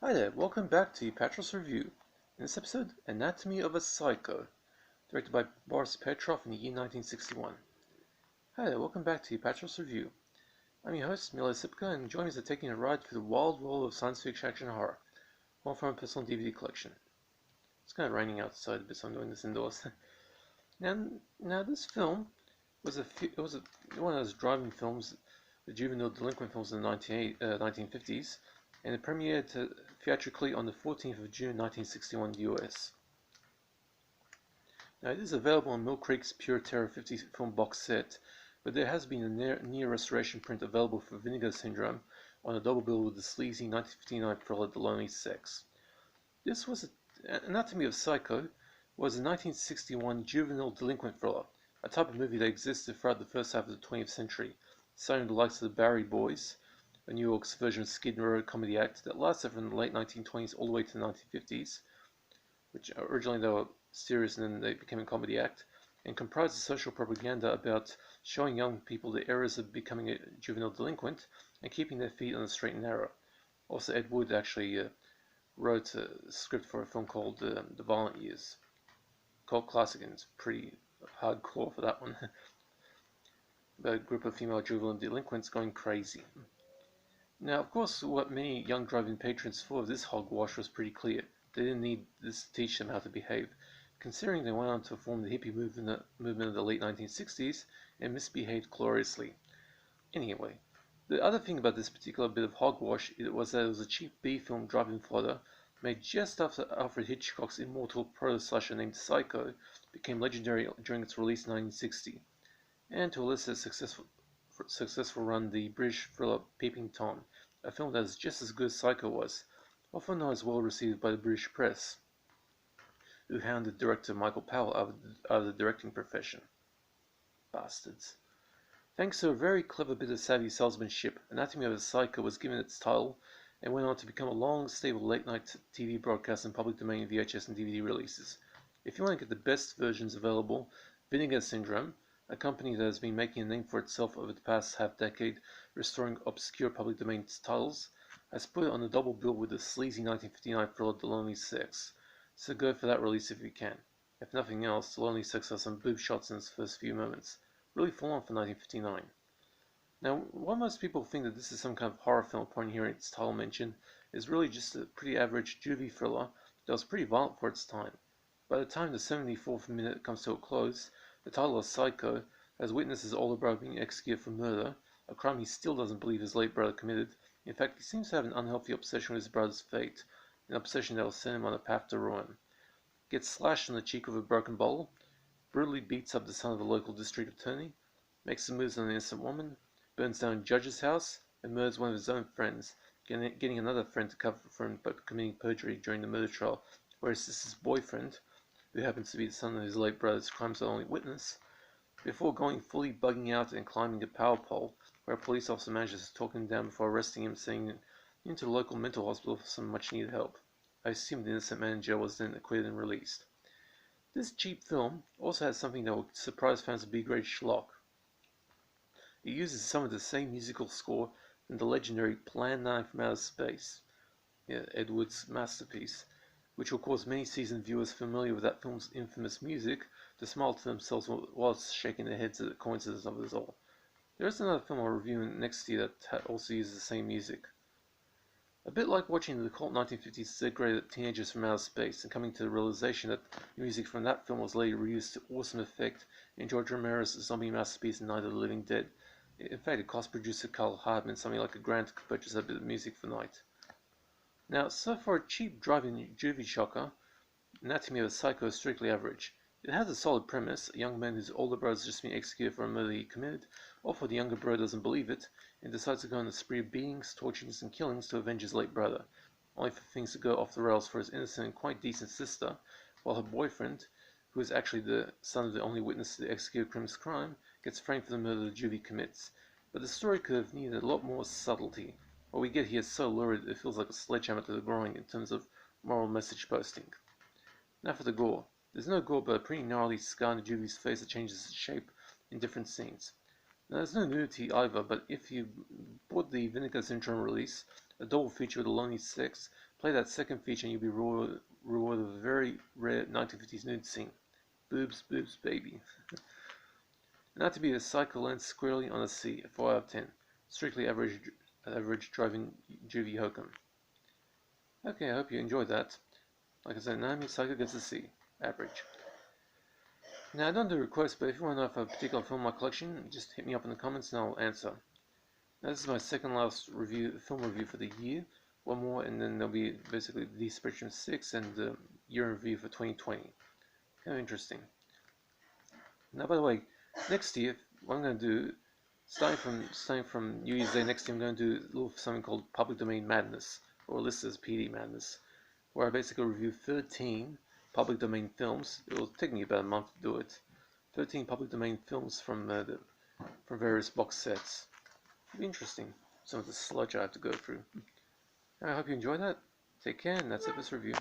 Hi there, welcome back to Apatros Review. In this episode, Anatomy of a Psycho, directed by Boris Petrov in the year 1961. Hi there, welcome back to Apatros Review. I'm your host, Milo Sipka, and join me as I'm taking a ride through the wild world of science fiction action horror, one from a personal DVD collection. It's kind of raining outside a bit, so I'm doing this indoors. now this film was one of those driving films, the juvenile delinquent films in the 1950s, and it premiered theatrically on the 14th of June 1961 US. Now it is available on Mill Creek's Pure Terror 50 film box set, but there has been a near restoration print available for Vinegar Syndrome on a double bill with the sleazy 1959 thriller The Lonely Sex. This was Anatomy of Psycho was a 1961 juvenile delinquent thriller, a type of movie that existed throughout the first half of the 20th century, starring the likes of the Barry Boys, a New York's version of Skid Row comedy act that lasted from the late 1920s all the way to the 1950s, which originally they were serious and then they became a comedy act, and comprised of social propaganda about showing young people the errors of becoming a juvenile delinquent and keeping their feet on the straight and narrow. Also, Ed Wood actually wrote a script for a film called The Violent Years, cult classic, and it's pretty hardcore for that one. About a group of female juvenile delinquents going crazy. Now, of course, what many young driving patrons thought of this hogwash was pretty clear. They didn't need this to teach them how to behave, considering they went on to form the hippie movement of the late 1960s and misbehaved gloriously. Anyway, the other thing about this particular bit of hogwash was that it was a cheap B-film driving fodder made just after Alfred Hitchcock's immortal proto-slasher named Psycho became legendary during its release in 1960, and to a lesser successful run, the British thriller Peeping Tom, a film that is just as good as Psycho was, often not as well received by the British press, who hounded director Michael Powell out of the directing profession. Bastards. Thanks to a very clever bit of savvy salesmanship, Anatomy of a Psycho was given its title and went on to become a long, stable late-night TV broadcast and public domain VHS and DVD releases. If you want to get the best versions available, Vinegar Syndrome, a company that has been making a name for itself over the past half-decade, restoring obscure public domain titles, has put it on a double bill with the sleazy 1959 thriller The Lonely Sex, so go for that release if you can. If nothing else, The Lonely Sex has some boob shots in its first few moments. Really full on for 1959. Now, while most people think that this is some kind of horror film upon hearing its title mentioned, is really just a pretty average juvie thriller that was pretty violent for its time. By the time the 74th minute comes to a close, the title of Psycho, as witnesses all about being executed for murder, a crime he still doesn't believe his late brother committed. In fact, he seems to have an unhealthy obsession with his brother's fate, an obsession that will send him on a path to ruin. Gets slashed on the cheek with a broken bowl, brutally beats up the son of the local district attorney, makes some moves on an innocent woman, burns down a judge's house, and murders one of his own friends, getting another friend to cover for him by committing perjury during the murder trial, where his sister's boyfriend, who happens to be the son of his late brother's crimes only witness, before going fully bugging out and climbing a power pole, where a police officer manages to talk him down before arresting him, sending him into the local mental hospital for some much needed help. I assume the innocent man in jail was then acquitted and released. This cheap film also has something that will surprise fans of B-grade schlock. It uses some of the same musical score from the legendary Plan 9 from Outer Space, Ed Wood's masterpiece, which will cause many seasoned viewers familiar with that film's infamous music to smile to themselves whilst shaking their heads at the coincidence of it all. There is another film I'll review next year that also uses the same music. A bit like watching the cult 1950s segregated teenagers from outer space and coming to the realization that the music from that film was later reused to awesome effect in George Romero's zombie masterpiece Night of the Living Dead. In fact, it cost producer Carl Hardman something like $1,000 to purchase that bit of music for Night. Now, so for a cheap driving juvie shocker, Anatomy of a Psycho is strictly average. It has a solid premise: a young man whose older brother has just been executed for a murder he committed, or for the younger brother doesn't believe it, and decides to go on a spree of beatings, torturings, and killings to avenge his late brother, only for things to go off the rails for his innocent and quite decent sister, while her boyfriend, who is actually the son of the only witness to the executed criminal's crime, gets framed for the murder the juvie commits. But the story could have needed a lot more subtlety. What we get here is so lurid it feels like a sledgehammer to the groin in terms of moral message posting. Now for the gore. There's no gore, but a pretty gnarly scar on the juvie's face that changes its shape in different scenes. Now there's no nudity either, but if you bought the Vinegar Syndrome release, a double feature with The Lonely Sex, Play that second feature and you'll be rewarded with a very rare 1950s nude scene. Boobs, boobs, baby. Not to be a psycho lens squarely on the sea, a 4 out of 10. Strictly average driving juvie hokum. Okay, I hope you enjoyed that. Like I said, Naomi Psycho gets a C. Average. Now, I don't do requests, but if you want to know if a particular film in my collection, just hit me up in the comments and I'll answer. Now, this is my second last film review for the year. One more, and then there'll be basically the Spectrum 6 and the year in review for 2020. Kind of interesting. Now, by the way, next year, what I'm going to do, starting from New Year's Day next year, I'm going to do a little something called Public Domain Madness, or listed as PD Madness, where I basically review 13 public domain films. It will take me about a month to do it. 13 public domain films from various box sets. It'll be interesting. Some of the sludge I have to go through. I hope you enjoyed that. Take care, and that's it for this review.